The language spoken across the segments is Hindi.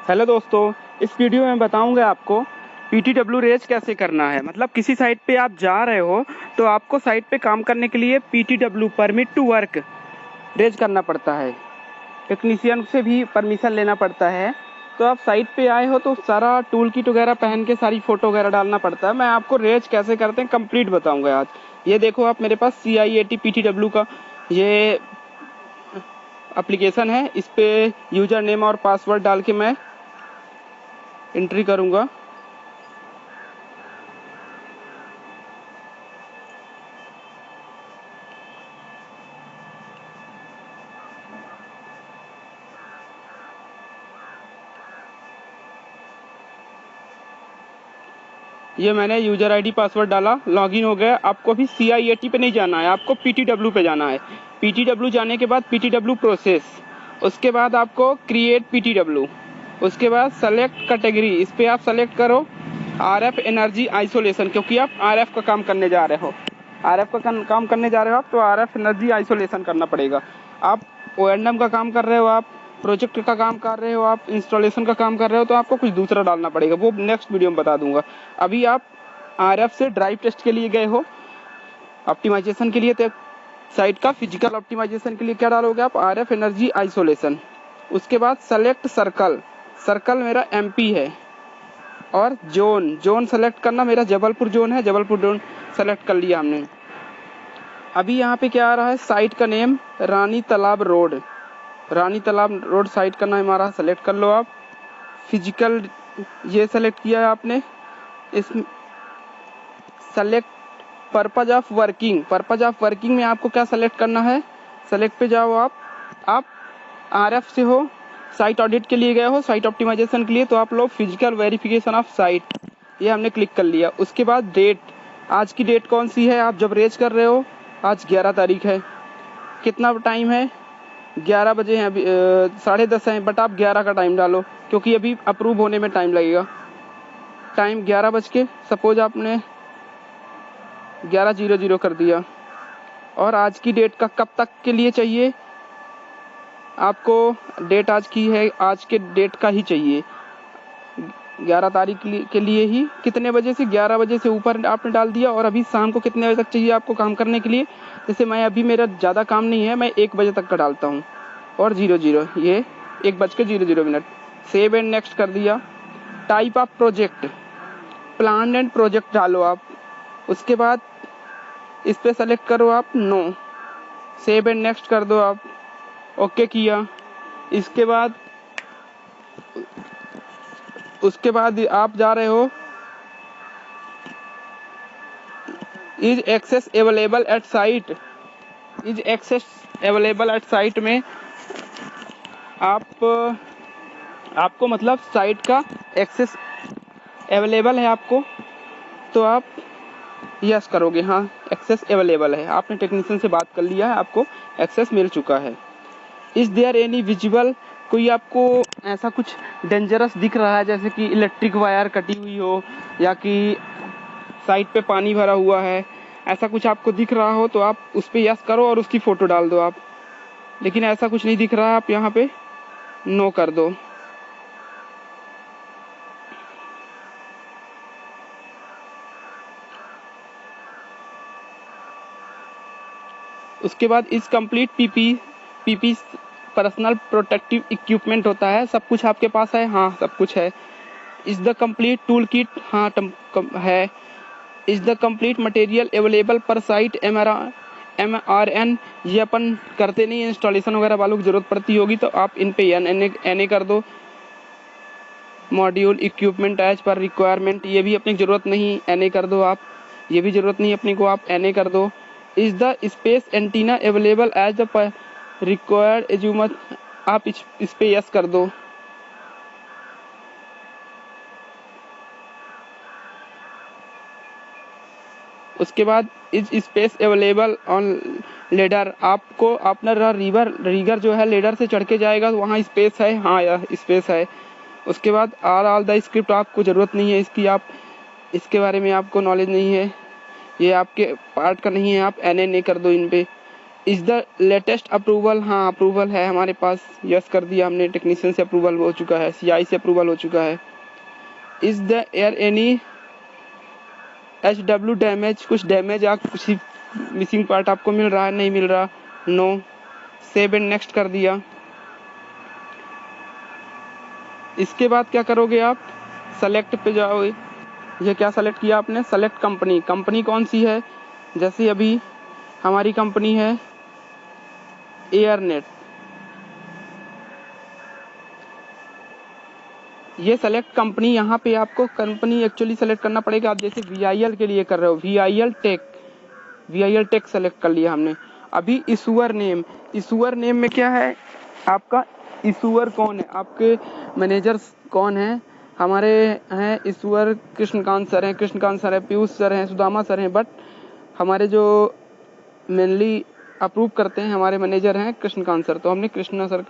हेलो दोस्तों, इस वीडियो में बताऊंगा आपको PTW रेज कैसे करना है। मतलब किसी साइट पे आप जा रहे हो तो आपको साइट पे काम करने के लिए PTW permit to work raise करना पड़ता है। टेक्नीशियन से भी परमिशन लेना पड़ता है। तो आप साइट पे आए हो तो सारा टूल किट वगैरह पहन के सारी फ़ोटो वगैरह डालना पड़ता है। मैं आपको रेज कैसे करते हैं कंप्लीट बताऊँगा आज। ये देखो आप, मेरे पास CIAT PTW का ये एप्लीकेशन है। इस पर यूज़र नेम और पासवर्ड डाल के मैं एंट्री करूँगा। ये मैंने यूज़र आईडी पासवर्ड डाला, लॉगिन हो गया। आपको अभी CIAT पे नहीं जाना है, आपको PTW पे जाना है। PTW जाने के बाद PTW प्रोसेस, उसके बाद आपको क्रिएट PTW, उसके बाद सेलेक्ट कैटेगरी। इस पर आप सेलेक्ट करो RF एनर्जी आइसोलेशन, क्योंकि आप RF का काम करने जा रहे हो। RF का काम करने जा रहे हो आप, तो RF एनर्जी आइसोलेशन करना पड़ेगा। आप O&M का काम कर रहे हो, आप प्रोजेक्ट का काम कर रहे हो, आप इंस्टॉलेशन का काम कर रहे हो, तो आपको कुछ दूसरा डालना पड़ेगा। वो नेक्स्ट वीडियो में बता दूंगा। अभी आप RF से ड्राइव टेस्ट के लिए गए हो, ऑप्टिमाइजेशन के लिए। तो साइट का फिजिकल ऑप्टिमाइजेशन के लिए क्या डालोगे आप? RF energy isolation. उसके बाद सेलेक्ट सर्कल, सर्कल मेरा MP है। और जोन सेलेक्ट करना, मेरा जबलपुर जोन है, जबलपुर जोन सेलेक्ट कर लिया हमने। अभी यहाँ पे क्या आ रहा है? साइट का नेम रानी तालाब रोड, रानी तालाब रोड साइट का नाम हमारा। सेलेक्ट कर लो आप। फिजिकल ये सेलेक्ट किया है आपने। इस select purpose of working, purpose of working में आपको क्या सेलेक्ट करना है? सेलेक्ट पे जाओ आप RF से हो, साइट ऑडिट के लिए गए हो, साइट ऑप्टिमाइजेशन के लिए, तो आप लोग फिजिकल वेरिफिकेशन ऑफ साइट, ये हमने क्लिक कर लिया। उसके बाद डेट, आज की डेट कौन सी है? आप जब रेज कर रहे हो, आज 11 तारीख है। कितना टाइम है? 11 बजे हैं, अभी 10:30 हैं, बट आप 11 का टाइम डालो, क्योंकि अभी अप्रूव होने में टाइम लगेगा। टाइम 11 बज के, सपोज आपने 11:00 कर दिया। और आज की डेट का कब तक के लिए चाहिए आपको? डेट आज की है, आज के डेट का ही चाहिए, 11 तारीख के लिए ही। कितने बजे से? 11 बजे से ऊपर आपने डाल दिया। और अभी शाम को कितने बजे तक चाहिए आपको काम करने के लिए? जैसे मैं अभी, मेरा ज़्यादा काम नहीं है, मैं 1 बजे तक का डालता हूँ। और 00, ये 1:00 सेव एंड नेक्स्ट कर दिया। Type of project, plan and project डालो आप। उसके बाद इस पर सेलेक्ट करो आप नो, सेव एंड नेक्स्ट कर दो आप। ओके किया। उसके बाद आप जा रहे हो is access available at site, is access available at site में आपको मतलब साइट का एक्सेस अवेलेबल है आपको, तो आप यस करोगे। हाँ, एक्सेस अवेलेबल है, आपने टेक्नीशियन से बात कर लिया है, आपको एक्सेस मिल चुका है। इज देयर एनी विजिबल, कोई आपको ऐसा कुछ डेंजरस दिख रहा है, जैसे कि इलेक्ट्रिक वायर कटी हुई हो, या कि साइट पे पानी भरा हुआ है, ऐसा कुछ आपको दिख रहा हो, तो आप उस पर यस करो और उसकी फ़ोटो डाल दो आप। लेकिन ऐसा कुछ नहीं दिख रहा है, आप यहाँ पे नो कर दो। उसके बाद is complete PP personal protective equipment होता है, सब कुछ आपके पास है? हाँ, सब कुछ है। Is the complete tool kit, हाँ है। Is the complete material available पर साइट, MRN, ये अपन करते नहीं, इंस्टॉलेशन वगैरह वालों की जरूरत पड़ती होगी, तो आप इन पे NA कर दो। Module equipment as per requirement, ये भी अपनी ज़रूरत नहीं, NA कर दो आप। ये भी ज़रूरत नहीं अपनी को, आप NA कर दो। Is the space antenna available as the required एज्यूमत, आप इस पे यस कर दो। उसके बाद is space available on ladder, आपको अपना रीगर जो है लेडर से चढ़ के जाएगा, वहाँ स्पेस है? हाँ, यह स्पेस है। उसके बाद ऑल द स्क्रिप्ट, आपको ज़रूरत नहीं है इसकी, आप इसके बारे में आपको नॉलेज नहीं है, ये आपके पार्ट का नहीं है, आप NA कर दो इन पे। इज द लेटेस्ट अप्रूवल, हाँ अप्रूवल है हमारे पास, यस कर दिया हमने, टेक्नीशियन से अप्रूवल हो चुका है, CI से अप्रूवल हो चुका है। Is the air any HW damage, कुछ डैमेज या कुछ मिसिंग पार्ट आपको मिल रहा है, नहीं मिल रहा, नो। सेव एंड नेक्स्ट कर दिया। इसके बाद क्या करोगे आप, सेलेक्ट पे जाओगे। ये क्या सेलेक्ट किया आपने, सेलेक्ट कंपनी, कंपनी कौन सी है, जैसे अभी हमारी कंपनी है एयरनेट, ये सेलेक्ट कंपनी, यहाँ पे आपको कंपनी एक्चुअली सेलेक्ट करना पड़ेगा। आप जैसे VIL के लिए कर रहे हो, VIL टेक सेलेक्ट कर लिया हमने। अभी इशूअर नेम, इशूअर नेम में क्या है, आपका इशूअर कौन है, आपके मैनेजर्स कौन है, हमारे हैं इशूअर कृष्णकांत सर हैं, पीयूष सर हैं, सुदामा सर हैं, बट हमारे जो मेनली अप्रूव करते हैं हमारे मैनेजर हैं कृष्णकांत सर, तो हमने कृष्णा सर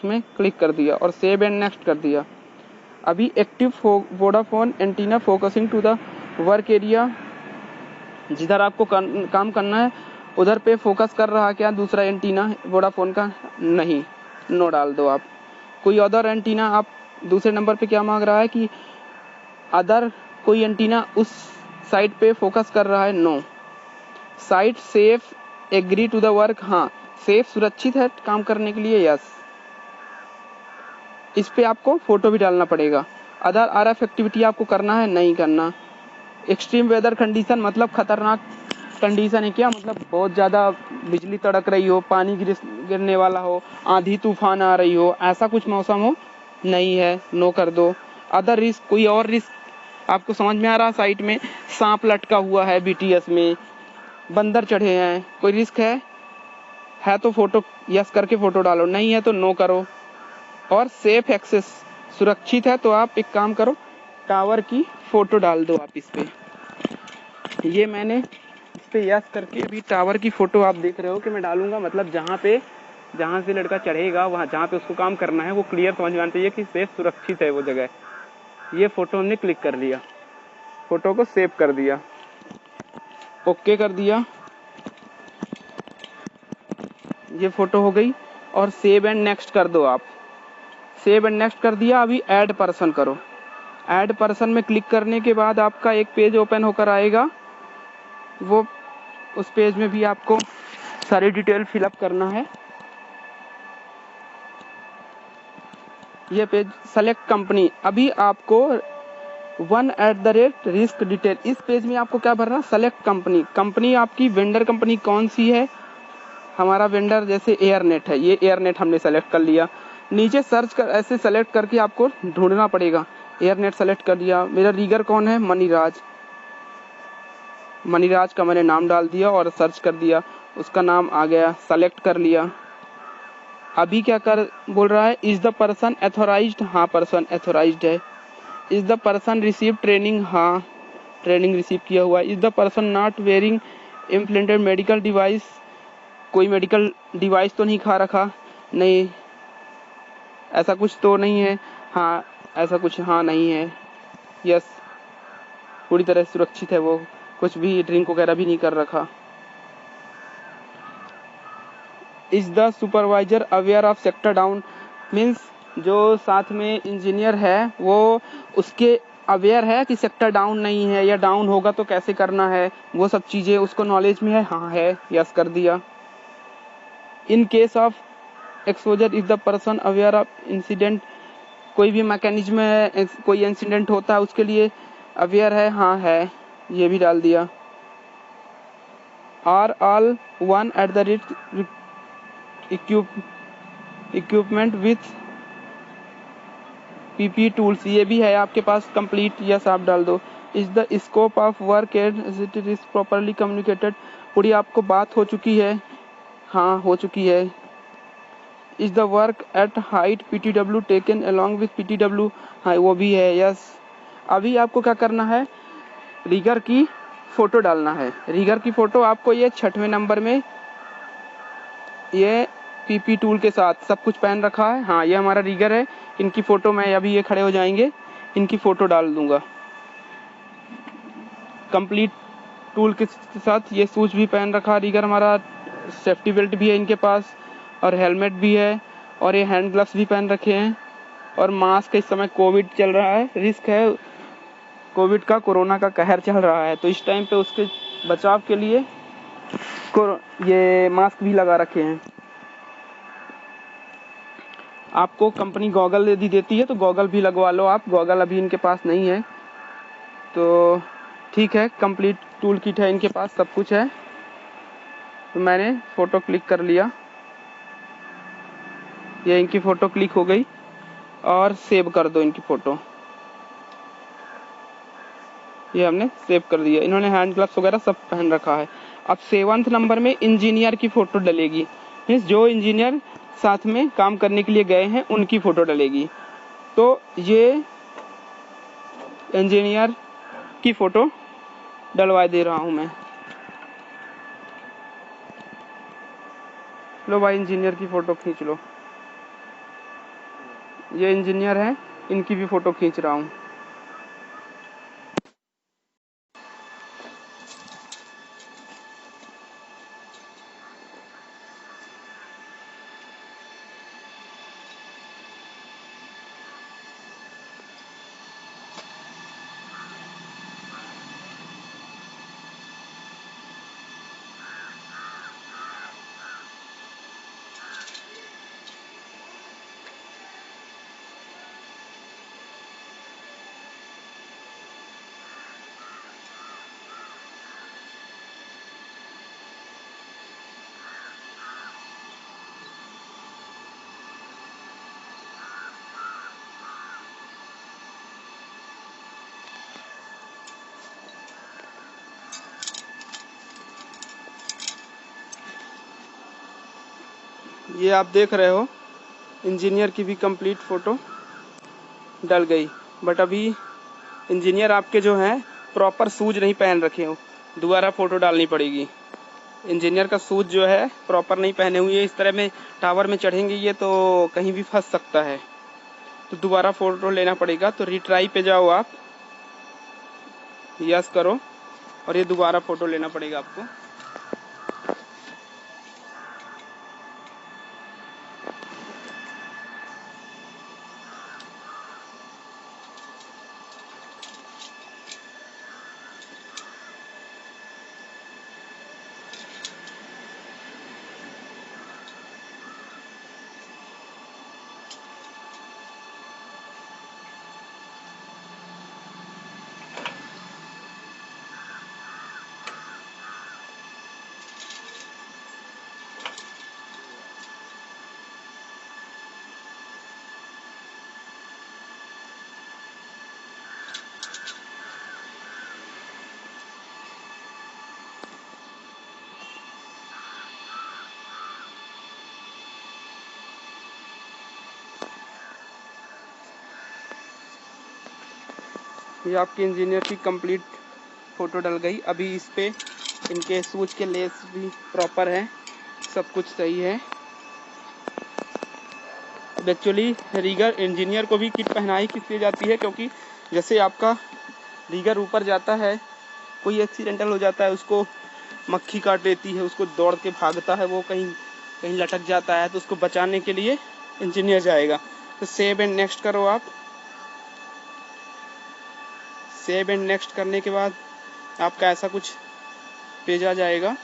में क्लिक कर दिया और सेव एंड नेक्स्ट कर दिया। अभी active Vodafone antenna focusing to the work area, जिधर आपको काम करना है उधर पे फोकस कर रहा है क्या, दूसरा एंटीना वोडाफोन का, नहीं, नो डाल दो आप। कोई अदर एंटीना, आप दूसरे नंबर पे क्या मांग रहा है कि अदर कोई एंटीना उस साइट पे फोकस कर रहा है, no. Site safe agree to the work, हाँ सेफ सुरक्षित है काम करने के लिए, यस। इस पे आपको फोटो भी डालना पड़ेगा। अदर RF एक्टिविटी आपको करना है, नहीं करना। एक्सट्रीम वेदर कंडीशन मतलब खतरनाक कंडीशन है क्या, मतलब बहुत ज़्यादा बिजली तड़क रही हो, पानी गिरने वाला हो, आंधी तूफान आ रही हो, ऐसा कुछ मौसम हो, नहीं है, नो कर दो। अदर रिस्क, कोई और रिस्क आपको समझ में आ रहा, साइट में सांप लटका हुआ है, BTS में बंदर चढ़े हैं, कोई रिस्क है तो फोटो यस करके फोटो डालो, नहीं है तो नो करो। और सेफ एक्सेस, सुरक्षित है तो आप एक काम करो, टावर की फोटो डाल दो आप इस पे। ये मैंने इस पे यस करके अभी टावर की फोटो आप देख रहे हो कि मैं डालूंगा, मतलब जहाँ से लड़का चढ़ेगा, वहाँ जहाँ पे उसको काम करना है वो क्लियर समझ में आना चाहिए कि सेफ सुरक्षित है वो जगह। ये फोटो हमने क्लिक कर लिया, फोटो को सेव कर दिया, ओके कर दिया, ये फोटो हो गई। और सेव एंड नेक्स्ट कर दो आप, सेव एंड नेक्स्ट कर दिया। अभी ऐड पर्सन करो, ऐड पर्सन में क्लिक करने के बाद आपका एक पेज ओपन होकर आएगा, वो उस पेज में भी आपको सारी डिटेल फिलअप करना है। ये पेज सेलेक्ट कंपनी, अभी आपको 1 रिस्क डिटेल, इस पेज में आपको क्या भरना, सेलेक्ट कंपनी, कंपनी आपकी वेंडर कंपनी कौन सी है, हमारा वेंडर जैसे एयरनेट है, ये एयरनेट हमने सेलेक्ट कर लिया। नीचे सर्च कर, ऐसे सेलेक्ट करके आपको ढूंढना पड़ेगा, एयरनेट सेलेक्ट कर दिया। मेरा रीगर कौन है, मनीराज का मैंने नाम डाल दिया और सर्च कर दिया, उसका नाम आ गया, सेलेक्ट कर लिया। अभी क्या कर बोल रहा है, इज द पर्सन एथोराइज्ड, हाँ पर्सन एथोराइज्ड है। Is the person receive training, हाँ ट्रेनिंग रिसीव किया हुआ है। Is the person not wearing इम्प्लेंटेड medical device, कोई मेडिकल डिवाइस तो नहीं खा रखा, नहीं, ऐसा कुछ तो नहीं है, हाँ ऐसा कुछ, हाँ नहीं है, यस, पूरी तरह सुरक्षित है वो, कुछ भी ड्रिंक वगैरह भी नहीं कर रखा। Is the supervisor aware of sector down, means जो साथ में इंजीनियर है वो उसके अवेयर है कि सेक्टर डाउन नहीं है, या डाउन होगा तो कैसे करना है, वो सब चीज़ें उसको नॉलेज में है, हाँ है, यस कर दिया। In case of exposure is the person aware of incident, कोई भी मैकेनिज्म है, कोई इंसिडेंट होता है उसके लिए अवेयर है, हाँ है, ये भी डाल दिया। Are all one at the rate equipment with PP tools, ये भी है आपके पास कंप्लीट, यस आप डाल दो। Is the scope of work as it is properly communicated, पूरी आपको बात हो चुकी है, हाँ हो चुकी है। Is the work at height PTW taken along with PTW, हाँ वो भी है, यस। अभी आपको क्या करना है, रीगर की फोटो डालना है। रीगर की फोटो आपको ये 6वें नंबर में, ये PP टूल के साथ सब कुछ पहन रखा है, हाँ ये हमारा रीगर है। इनकी फ़ोटो मैं अभी, ये खड़े हो जाएंगे, इनकी फ़ोटो डाल दूंगा कंप्लीट टूल के साथ। ये शूज भी पहन रखा रीगर हमारा, सेफ्टी बेल्ट भी है इनके पास और हेलमेट भी है और ये हैंड ग्लव्स भी पहन रखे हैं और मास्क। इस समय कोविड चल रहा है, रिस्क है कोविड का, कोरोना का कहर चल रहा है, तो इस टाइम पे उसके बचाव के लिए ये मास्क भी लगा रखे हैं। आपको कंपनी गॉगल यदि देती है तो गॉगल भी लगवा लो आप, गॉगल अभी इनके पास नहीं है तो ठीक है। कंप्लीट टूल किट है इनके पास, सब कुछ है। तो मैंने फ़ोटो क्लिक कर लिया, ये इनकी फ़ोटो क्लिक हो गई और सेव कर दो इनकी फ़ोटो। ये हमने सेव कर दिया। इन्होंने हैंड ग्लव्स वगैरह सब पहन रखा है। अब 7th नंबर में इंजीनियर की फ़ोटो डलेगी, मीन्स जो इंजीनियर साथ में काम करने के लिए गए हैं उनकी फ़ोटो डलेगी। तो ये इंजीनियर की फ़ोटो डलवा दे रहा हूँ मैं। लो भाई इंजीनियर की फ़ोटो खींच लो। ये इंजीनियर हैं, इनकी भी फ़ोटो खींच रहा हूँ। ये आप देख रहे हो इंजीनियर की भी कंप्लीट फ़ोटो डल गई। बट अभी इंजीनियर आपके जो हैं प्रॉपर शूज नहीं पहन रखे हो, दोबारा फ़ोटो डालनी पड़ेगी। इंजीनियर का शूज जो है प्रॉपर नहीं पहने हुए, इस तरह में टावर में चढ़ेंगे ये तो कहीं भी फंस सकता है, तो दोबारा फ़ोटो लेना पड़ेगा। तो रिट्राई पे जाओ आप, यस करो और ये दोबारा फ़ोटो लेना पड़ेगा आपको। ये आपके इंजीनियर की कंप्लीट फ़ोटो डल गई। अभी इस पे इनके शूज के लेस भी प्रॉपर है, सब कुछ सही है। अब एक्चुअली रीगर इंजीनियर को भी किट पहनाई किस लिए जाती है, क्योंकि जैसे आपका रीगर ऊपर जाता है, कोई एक्सीडेंटल हो जाता है, उसको मक्खी काट लेती है, उसको दौड़ के भागता है, वो कहीं कहीं लटक जाता है, तो उसको बचाने के लिए इंजीनियर जाएगा। तो सेव एंड नेक्स्ट करो आप। सेव एंड नेक्स्ट करने के बाद आपका ऐसा कुछ पेज आ जाएगा।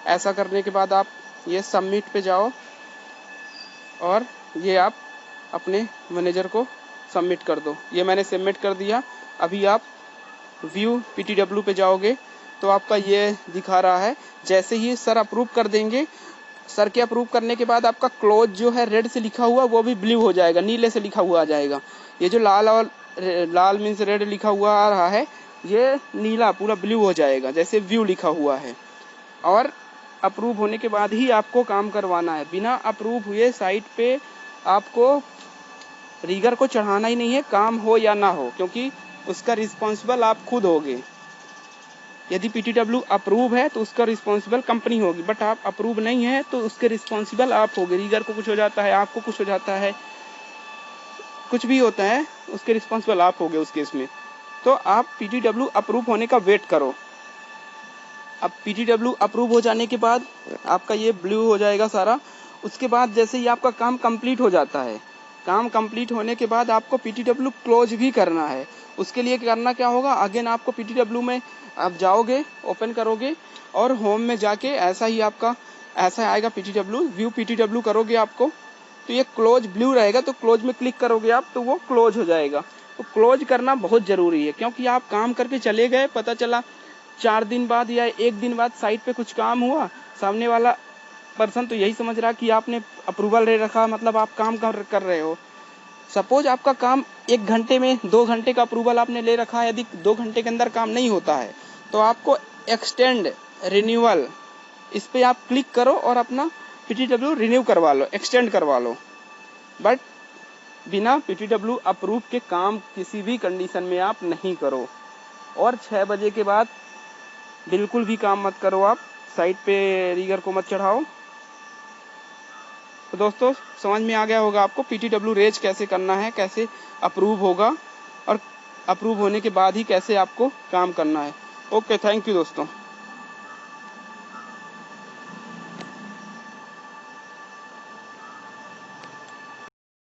ऐसा करने के बाद आप ये सबमिट पे जाओ और ये आप अपने मैनेजर को सबमिट कर दो। ये मैंने सबमिट कर दिया। अभी आप व्यू PTW पे जाओगे तो आपका ये दिखा रहा है। जैसे ही सर अप्रूव कर देंगे, सर के अप्रूव करने के बाद आपका क्लोज जो है रेड से लिखा हुआ वो भी ब्लू हो जाएगा, नीले से लिखा हुआ आ जाएगा। ये जो लाल और लाल मीन्स रेड लिखा हुआ आ रहा है, ये नीला पूरा ब्लू हो जाएगा जैसे व्यू लिखा हुआ है। और अप्रूव होने के बाद ही आपको काम करवाना है। बिना अप्रूव हुए साइट पे आपको रीगर को चढ़ाना ही नहीं है, काम हो या ना हो, क्योंकि उसका रिस्पॉन्सिबल आप खुद होगे। यदि PTW अप्रूव है तो उसका रिस्पॉन्सिबल कंपनी होगी, बट आप अप्रूव नहीं है तो उसके रिस्पॉन्सिबल आप होगे। रीगर को कुछ हो जाता है, आपको कुछ हो जाता है, कुछ भी होता है, उसके रिस्पॉन्सिबल आप होगे उस केस में। तो आप PTW अप्रूव होने का वेट करो। अब PTW अप्रूव हो जाने के बाद आपका ये ब्लू हो जाएगा सारा। उसके बाद जैसे ही आपका काम कंप्लीट हो जाता है, काम कंप्लीट होने के बाद आपको PTW क्लोज भी करना है। उसके लिए करना क्या होगा, अगेन आपको PTW में आप जाओगे, ओपन करोगे और होम में जाके ऐसा ही आपका ऐसा आएगा PTW, व्यू PTW करोगे आपको तो ये क्लोज ब्लू रहेगा, तो क्लोज में क्लिक करोगे आप तो वो क्लोज हो जाएगा। तो क्लोज करना बहुत ज़रूरी है, क्योंकि आप काम करके चले गए, पता चला 4 दिन बाद या 1 दिन बाद साइट पे कुछ काम हुआ, सामने वाला पर्सन तो यही समझ रहा कि आपने अप्रूवल ले रखा, मतलब आप काम कर रहे हो। सपोज आपका काम 1 घंटे में 2 घंटे का अप्रूवल आपने ले रखा है, यदि 2 घंटे के अंदर काम नहीं होता है तो आपको एक्सटेंड रिन्यूअल इस पर आप क्लिक करो और अपना PTW रिन्यू करवा लो, एक्सटेंड करवा लो। बट बिना PTW अप्रूव के काम किसी भी कंडीशन में आप नहीं करो। और 6 बजे के बाद बिल्कुल भी काम मत करो, आप साइट पे रिगर को मत चढ़ाओ। तो दोस्तों समझ में आ गया होगा आपको PTW रेज कैसे करना है, कैसे अप्रूव होगा और अप्रूव होने के बाद ही कैसे आपको काम करना है। ओके, थैंक यू दोस्तों।